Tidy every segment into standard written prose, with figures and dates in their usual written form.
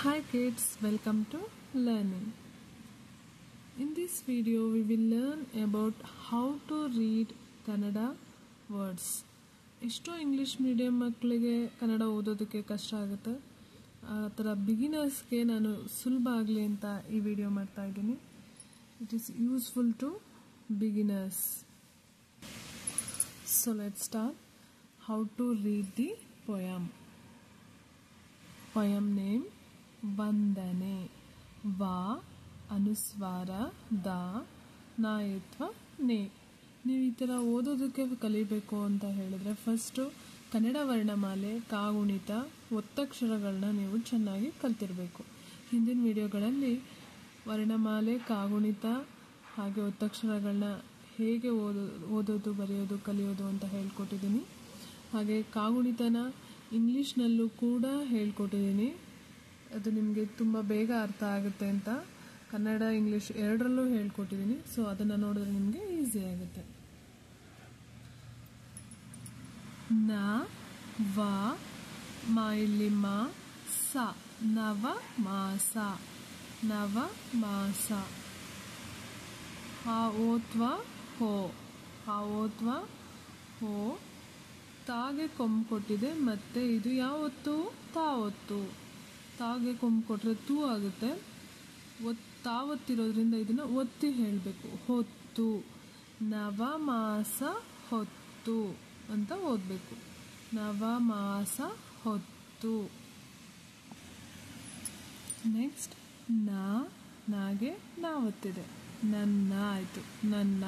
Hi kids, welcome to learning. In this video we will learn about how to read Kannada words. ಎಷ್ಟೋ English medium ಮಕ್ಕಳಿಗೆ ಕನ್ನಡ ಓದೋದಕ್ಕೆ ಕಷ್ಟ ಆಗುತ್ತೆ. ಆ ಥರ ಬಿಗಿನರ್ಸ್ಗೆ ನಾನು ಸುಲಭ ಆಗಲಿ ಅಂತ ಈ ವಿಡಿಯೋ ಮಾಡ್ತಾ ಇದ್ದೀನಿ. It is useful to beginners. So let's start. How to read the poem. Poem name ವಂದನೆ. ವಾ ಅನುಸ್ವಾರ ದ ನಾಯತ್ವ ನೇ. ನೀವು ಈ ಥರ ಓದೋದಕ್ಕೆ ಕಲಿಬೇಕು ಅಂತ ಹೇಳಿದ್ರೆ ಫಸ್ಟು ಕನ್ನಡ ವರ್ಣಮಾಲೆ, ಕಾಗುಣಿತ, ಒತ್ತಕ್ಷರಗಳನ್ನ ನೀವು ಚೆನ್ನಾಗಿ ಕಲ್ತಿರಬೇಕು. ಹಿಂದಿನ ವಿಡಿಯೋಗಳಲ್ಲಿ ವರ್ಣಮಾಲೆ, ಕಾಗುಣಿತ ಹಾಗೆ ಒತ್ತಕ್ಷರಗಳನ್ನ ಹೇಗೆ ಓದೋದು ಬರೆಯೋದು ಕಲಿಯೋದು ಅಂತ ಹೇಳ್ಕೊಟ್ಟಿದ್ದೀನಿ. ಹಾಗೆ ಕಾಗುಣಿತನ ಇಂಗ್ಲೀಷ್ನಲ್ಲೂ ಕೂಡ ಹೇಳ್ಕೊಟ್ಟಿದ್ದೀನಿ. ಅದು ನಿಮಗೆ ತುಂಬ ಬೇಗ ಅರ್ಥ ಆಗುತ್ತೆ ಅಂತ ಕನ್ನಡ ಇಂಗ್ಲೀಷ್ ಎರಡರಲ್ಲೂ ಹೇಳ್ಕೊಟ್ಟಿದ್ದೀನಿ. ಸೊ ಅದನ್ನು ನೋಡಿದ್ರೆ ನಿಮಗೆ ಈಸಿ ಆಗುತ್ತೆ. ನ ವ ಮ ಇಲ್ಲಿ ಮ ಸ ನವ ಮಾಸ. ನವ ಮಾಸ. ಹ ಓತ್ವ ಹೋ. ಹ ಓತ್ವ ಹೋ. ತಾಗೆ ಕೊಂಬು ಕೊಟ್ಟಿದೆ. ಮತ್ತೆ ಇದು ಯಾವ ಒತ್ತು? ತಾ ಒತ್ತು. ತಾಗೆ ಕೊಂಬು ಕೊಟ್ಟರೆ ತೂ ಆಗುತ್ತೆ. ತಾವತ್ತಿರೋದ್ರಿಂದ ಇದನ್ನು ಒತ್ತಿ ಹೇಳಬೇಕು. ಹೊತ್ತು. ನವಮಾಸ ಹೊತ್ತು ಅಂತ ಓದಬೇಕು. ನವಮಾಸ ಹೊತ್ತು. ನೆಕ್ಸ್ಟ್ ನಾಗೆ ನಾವತ್ತಿದೆ. ನನ್ನ ಆಯಿತು. ನನ್ನ.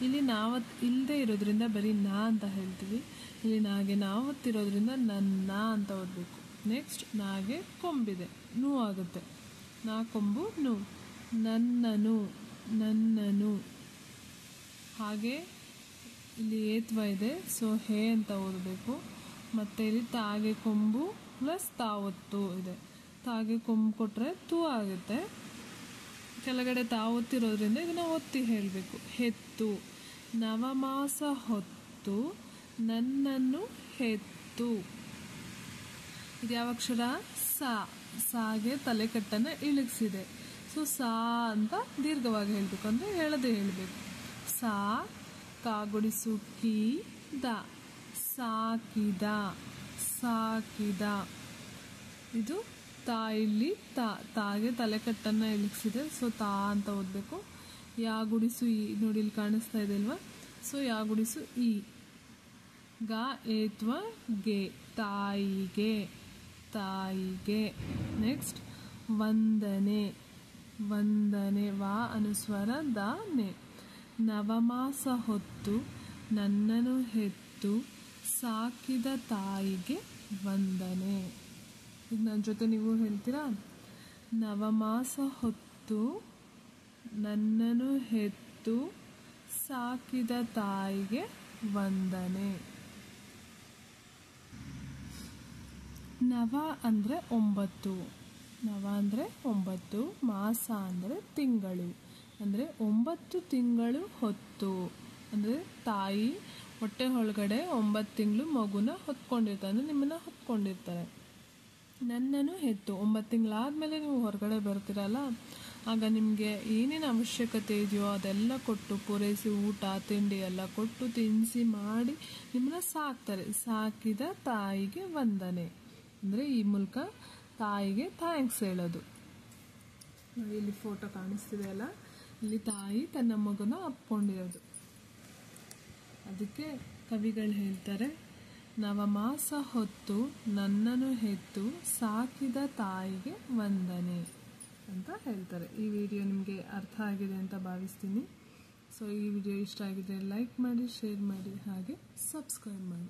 ಇಲ್ಲಿ ನಾವತ್ ಇಲ್ಲದೆ ಇರೋದ್ರಿಂದ ಬರೀ ನಾ ಅಂತ ಹೇಳ್ತೀವಿ. ಇಲ್ಲಿ ನಾಗೆ ನಾವತ್ತಿರೋದ್ರಿಂದ ನನ್ನ ಅಂತ ಓದಬೇಕು. ನೆಕ್ಸ್ಟ್ ನಾಗೆ ಕೊಂಬಿದೆ. ನೂ ಆಗುತ್ತೆ. ನಾ ಕೊಂಬು ನು. ನನ್ನನು. ನನ್ನನು. ಹಾಗೆ ಇಲ್ಲಿ ಏತ್ವ ಇದೆ. ಸೊ ಹೇ ಅಂತ ಓದಬೇಕು. ಮತ್ತು ಇಲ್ಲಿ ತಾಗೆ ಕೊಂಬು ಪ್ಲಸ್ ತಾವತ್ತು ಇದೆ. ತಾಗೆ ಕೊಂಬು ಕೊಟ್ಟರೆ ತೂ ಆಗುತ್ತೆ. ಕೆಳಗಡೆ ತಾವತ್ತಿರೋದ್ರಿಂದ ಇದನ್ನು ಒತ್ತಿ ಹೇಳಬೇಕು. ಹೆತ್ತು. ನವಮಾಸ ಹೊತ್ತು ನನ್ನನ್ನು ಹೆತ್ತು. ಇದು ಯಾವ ಅಕ್ಷರ? ಸಾ. ಸಾಗೆ ತಲೆಕಟ್ಟನ್ನು ಇಳಿಸಿದೆ. ಸೊ ಸಾ ಅಂತ ದೀರ್ಘವಾಗಿ ಹೇಳಬೇಕು. ಅಂದರೆ ಹೇಳದೆ ಹೇಳಬೇಕು. ಸಾ ಕಾಗುಡಿಸು ಕಿ ದ. ಸಾಕಿದ. ಸಾಕಿದ. ಇದು ತಾ. ಇಲ್ಲಿ ತಾಗೆ ತಲೆಕಟ್ಟನ್ನು ಇಳಿಸಿದೆ. ಸೊ ತಾ ಅಂತ ಓದಬೇಕು. ಯಾ ಗುಡಿಸು ಈ. ನೋಡಿ ಇಲ್ಲಿ ಕಾಣಿಸ್ತಾ ಇದೆ ಅಲ್ವಾ? ಸೊ ಯಾ ಗುಡಿಸು ಈ. ಗ ಏತ್ವ ಗೆ. ತಾಯಿಗೆ. ತಾಯಿಗೆ. ನೆಕ್ಸ್ಟ್ ವಂದನೆ. ವಂದನೆ. ವಾ ಅನುಸ್ವರ ದ ನೆ. ನವಮಾಸ ಹೊತ್ತು ನನ್ನನ್ನು ಹೆತ್ತು ಸಾಕಿದ ತಾಯಿಗೆ ವಂದನೆ. ಈಗ ನನ್ನ ಜೊತೆ ನೀವು ಹೇಳ್ತೀರಾ? ನವಮಾಸ ಹೊತ್ತು ನನ್ನನ್ನು ಹೆತ್ತು ಸಾಕಿದ ತಾಯಿಗೆ ವಂದನೆ. ನವ ಅಂದರೆ 9. ನವ ಅಂದರೆ 9. ಮಾಸ ಅಂದರೆ ತಿಂಗಳು. ಅಂದರೆ 9 ತಿಂಗಳು ಹೊತ್ತು. ಅಂದರೆ ತಾಯಿ ಹೊಟ್ಟೆ ಒಳಗಡೆ 9 ತಿಂಗಳು ಮಗುನ ಹೊತ್ಕೊಂಡಿರ್ತಾರೆ. ಅಂದರೆ ನಿಮ್ಮನ್ನು ಹೊತ್ಕೊಂಡಿರ್ತಾರೆ. ನನ್ನನ್ನು ಹೆತ್ತು 9 ತಿಂಗಳಾದಮೇಲೆ ನೀವು ಹೊರಗಡೆ ಬರ್ತೀರಲ್ಲ, ಆಗ ನಿಮಗೆ ಏನೇನು ಅವಶ್ಯಕತೆ ಇದೆಯೋ ಅದೆಲ್ಲ ಕೊಟ್ಟು ಪೂರೈಸಿ ಊಟ ತಿಂಡಿ ಎಲ್ಲ ಕೊಟ್ಟು ತಿನ್ನಿಸಿ ಮಾಡಿ ನಿಮ್ಮನ್ನ ಸಾಕ್ತಾರೆ. ಸಾಕಿದ ತಾಯಿಗೆ ವಂದನೆ. ಅಂದರೆ ಈ ಮೂಲಕ ತಾಯಿಗೆ ಥ್ಯಾಂಕ್ಸ್ ಹೇಳೋದು. ಇಲ್ಲಿ ಫೋಟೋ ಕಾಣಿಸ್ತಿದೆ ಅಲ್ಲ, ಇಲ್ಲಿ ತಾಯಿ ತನ್ನ ಮಗುನ ಅಪ್ಕೊಂಡಿರೋದು. ಅದಕ್ಕೆ ಕವಿಗಳು ಹೇಳ್ತಾರೆ, ನವಮಾಸ ಹೊತ್ತು ನನ್ನನ್ನು ಹೆತ್ತು ಸಾಕಿದ ತಾಯಿಗೆ ವಂದನೆ ಅಂತ ಹೇಳ್ತಾರೆ. ಈ ವಿಡಿಯೋ ನಿಮಗೆ ಅರ್ಥ ಆಗಿದೆ ಅಂತ ಭಾವಿಸ್ತೀನಿ. ಸೊ ಈ ವಿಡಿಯೋ ಇಷ್ಟ ಆಗಿದ್ರೆ ಲೈಕ್ ಮಾಡಿ, ಶೇರ್ ಮಾಡಿ, ಹಾಗೆ ಸಬ್ಸ್ಕ್ರೈಬ್ ಮಾಡಿ.